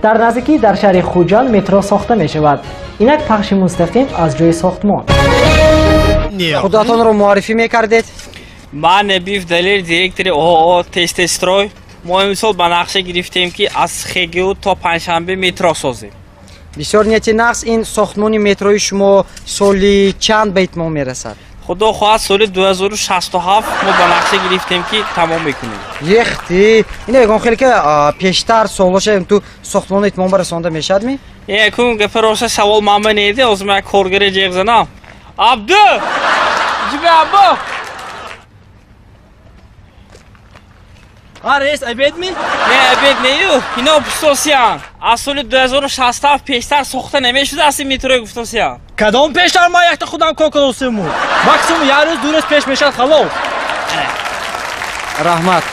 дар наздикӣ дар шаҳри Хуҷанд метро сохта мешавад. Инак пахши мустақим аз ҷои сохтмон. Худатонро муаррифӣ мекардед? Ман Набиев Далер, директори ООО Тестстрой. Мо имсол ба нақша гирифтем ки аз ХГУ то Панҷшанбе метро созем. бисёр нияти нақс. ин сохтмони метрои шумо соли чанд ба итмом мерасад? Худо хоҳад соли 2067 мо ба нақша гирифтем ки тамом мекунем. Ехти, ина ягон хеле ки пештар солоша ту сохтмони итмом расонда мешадми? Якун гапа роста савол ман банеди, озм як коргари ҷиғ занам. Абду! Ҷиби абу! Рейс обедми? Не, обед нею. Ино пустосиян. Аз соли 2067 пештар сохта намешуда аст метрои гуфтосиян. Кадом пештар ма якта худам кор кардосему? Максимум як рӯз ду рӯз пеш мешад халов. Раҳмат.